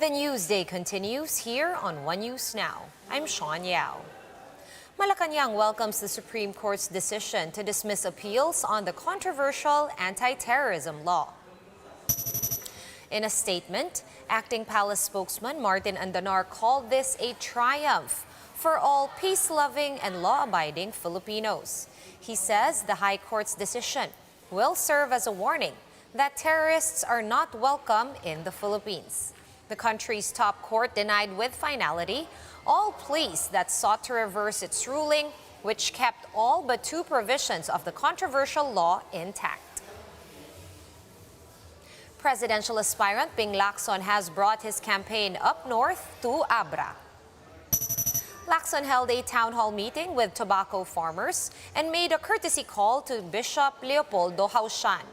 The news day continues here on One News Now. I'm Sean Yao. Malacanang welcomes the Supreme Court's decision to dismiss appeals on the controversial anti-terrorism law. In a statement, acting palace spokesman Martin Andanar called this a triumph for all peace-loving and law-abiding Filipinos. He says the High Court's decision will serve as a warning that terrorists are not welcome in the Philippines. The country's top court denied with finality all pleas that sought to reverse its ruling, which kept all but two provisions of the controversial law intact. Presidential aspirant Ping Lacson has brought his campaign up north to Abra. Lacson held a town hall meeting with tobacco farmers and made a courtesy call to Bishop Leopoldo Hausian.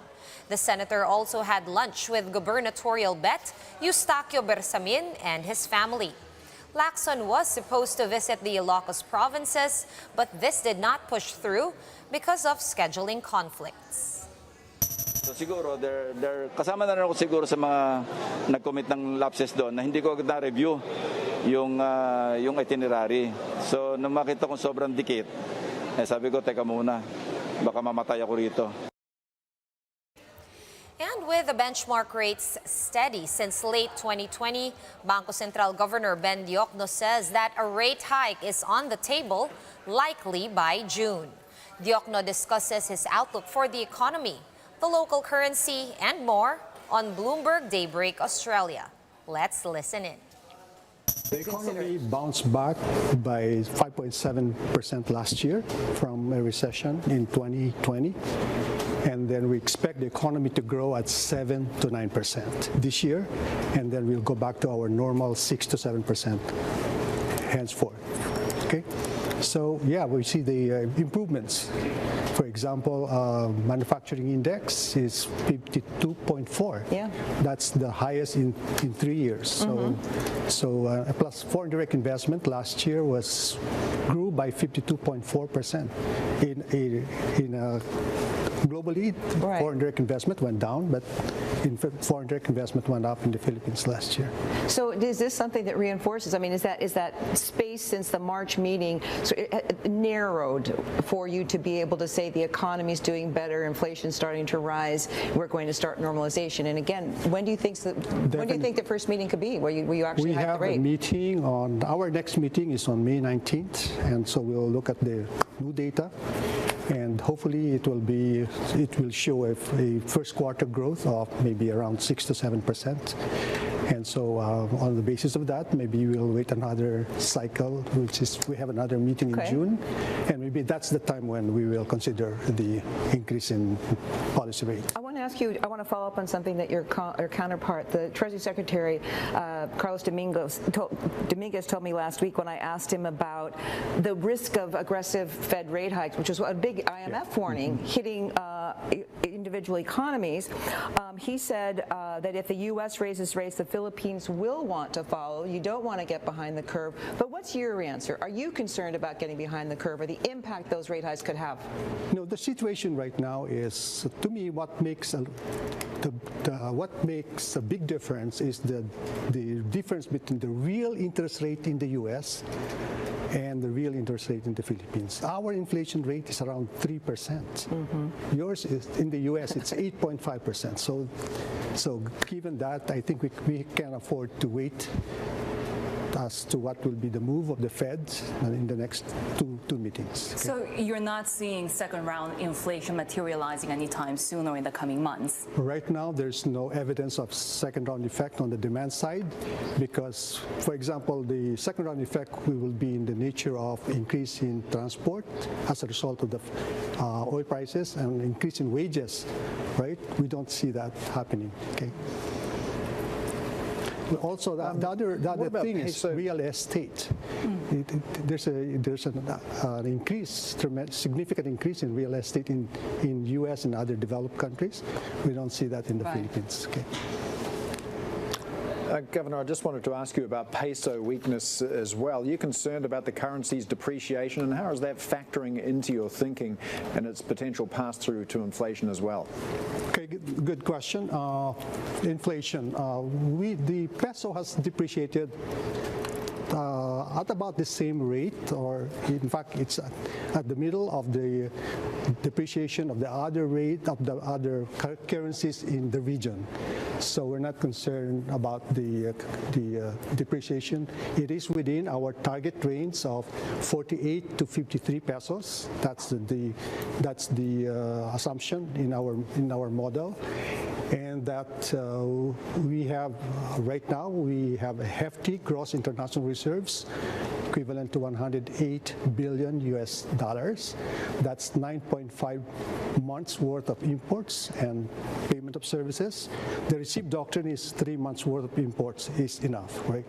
The senator also had lunch with gubernatorial bet Eustaquio Bersamin and his family. Lacson was supposed to visit the Ilocos provinces, but this did not push through because of scheduling conflicts. So siguro, kasama na rin ako siguro sa mga nag-commit ng lapses doon na hindi ko agad na-review yung itinerary. So nung makita kong sobrang dikit, sabi ko, teka muna, baka mamatay ako rito. And with the benchmark rates steady since late 2020, Bangko Sentral Governor Ben Diokno says that a rate hike is on the table, likely by June. Diokno discusses his outlook for the economy, the local currency, and more on Bloomberg Daybreak Australia. Let's listen in. The economy bounced back by 5.7% last year from a recession in 2020. And then we expect the economy to grow at 7 to 9% this year. And then we'll go back to our normal 6 to 7% henceforth. Okay? So, yeah, we see the improvements. For example, manufacturing index is 52.4. Yeah. That's the highest in 3 years. So, plus foreign direct investment last year grew by 52.4%. Globally, right. Foreign direct investment went down, but foreign direct investment went up in the Philippines last year. So is this something that reinforces, I mean, is that space since the March meeting narrowed for you to be able to say the economy's doing better, inflation's starting to rise, we're going to start normalization? And again, when do you think the first meeting could be, where you actually hike the rate? We have a meeting our next meeting is on May 19th, and so we'll look at the new data. And hopefully it will show a first quarter growth of maybe around 6 to 7%. And so on the basis of that, maybe we'll wait another cycle, which is we have another meeting in June. And maybe that's the time when we will consider the increase in policy rate. I want to follow up on something that your counterpart, the Treasury Secretary, Carlos Dominguez told me last week when I asked him about the risk of aggressive Fed rate hikes, which was a big IMF warning hitting individual economies. He said that if the U.S. raises rates, the Philippines will want to follow. You don't want to get behind the curve. But what's your answer? Are you concerned about getting behind the curve or the impact those rate hikes could have? No, the situation right now is, to me, what makes a big difference is the difference between the real interest rate in the U.S. and the real interest rate in the Philippines. Our inflation rate is around 3%. Yours is in the U.S. it's 8.5%. So given that, I think we can afford to wait as to what will be the move of the Fed in the next two meetings. Okay? So you're not seeing second round inflation materializing anytime soon or in the coming months? Right now, there's no evidence of second round effect on the demand side because, for example, the second round effect will be in the nature of increase in transport as a result of the oil prices and increase in wages, right? We don't see that happening, okay? Also, the other thing is real estate. There's an increase, significant increase in real estate in U.S. and other developed countries. We don't see that in the Philippines. Okay. Governor, I just wanted to ask you about peso weakness as well. You're concerned about the currency's depreciation, and how is that factoring into your thinking and its potential pass-through to inflation as well? Okay, good question. Inflation. The peso has depreciated at about the same rate, or in fact, it's at the middle of the depreciation of the other rate of the other currencies in the region. So we're not concerned about the depreciation. It is within our target range of 48 to 53 pesos. That's the assumption in our model. And that we have right now, we have a hefty gross international reserves equivalent to $108 billion US dollars. That's 9.5 months worth of imports and payment of services. The receipt doctrine is 3 months worth of imports is enough, right?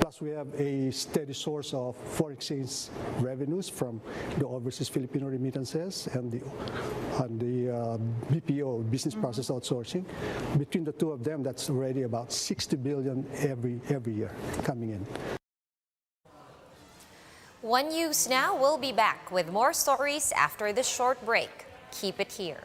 Plus we have a steady source of foreign exchange revenues from the overseas Filipino remittances and the BPO, business process outsourcing. Between the two of them, that's already about 60 billion every year coming in. One News Now will be back with more stories after this short break. Keep it here.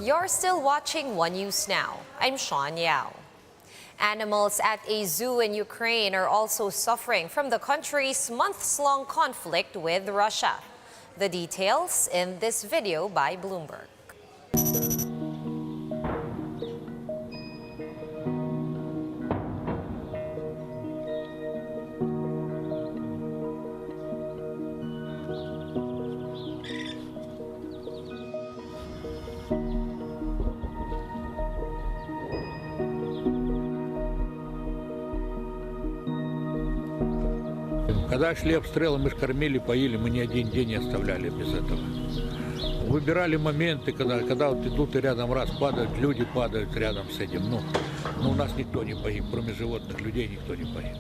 You're still watching One News Now. I'm Sean Yao. Animals at a zoo in Ukraine are also suffering from the country's months-long conflict with Russia. The details in this video by Bloomberg. Когда шли обстрелы, мы ж кормили, поили, мы ни один день не оставляли без этого. Выбирали моменты, когда вот идут и рядом раз падают, люди падают рядом с этим. Но у нас никто не погиб, кроме животных, людей никто не погиб.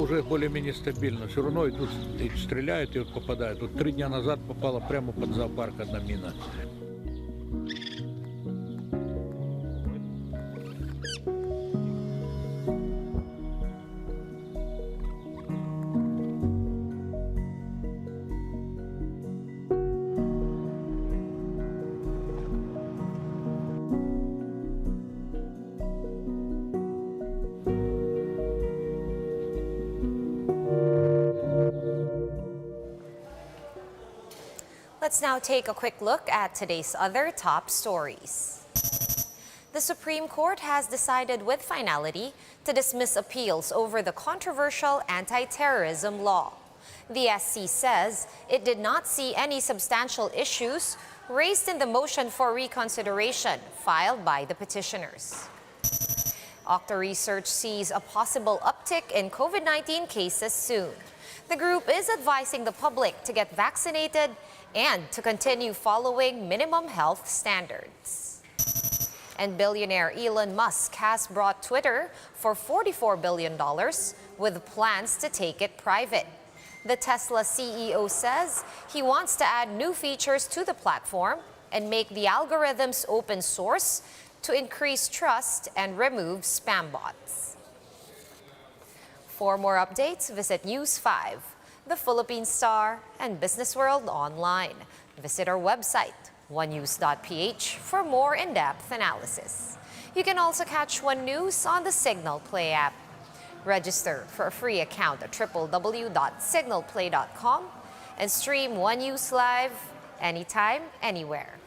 уже более-менее стабильно. Все равно идут, и стреляют и вот попадают. Вот 3 дня назад попала прямо под зоопарк одна мина. Let's now take a quick look at today's other top stories. The Supreme Court has decided with finality to dismiss appeals over the controversial anti-terrorism law. The SC says it did not see any substantial issues raised in the motion for reconsideration filed by the petitioners. Octa Research sees a possible uptick in COVID-19 cases soon. The group is advising the public to get vaccinated and to continue following minimum health standards. And billionaire Elon Musk has bought Twitter for $44 billion with plans to take it private. The Tesla CEO says he wants to add new features to the platform and make the algorithms open source to increase trust and remove spam bots. For more updates, visit News 5, The Philippine Star, and Business World Online. Visit our website, onenews.ph, for more in-depth analysis. You can also catch One News on the Signal Play app. Register for a free account at www.signalplay.com and stream One News live anytime, anywhere.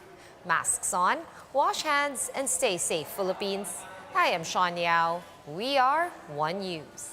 Masks on, wash hands, and stay safe, Philippines. I am Sean Yao. We are One News.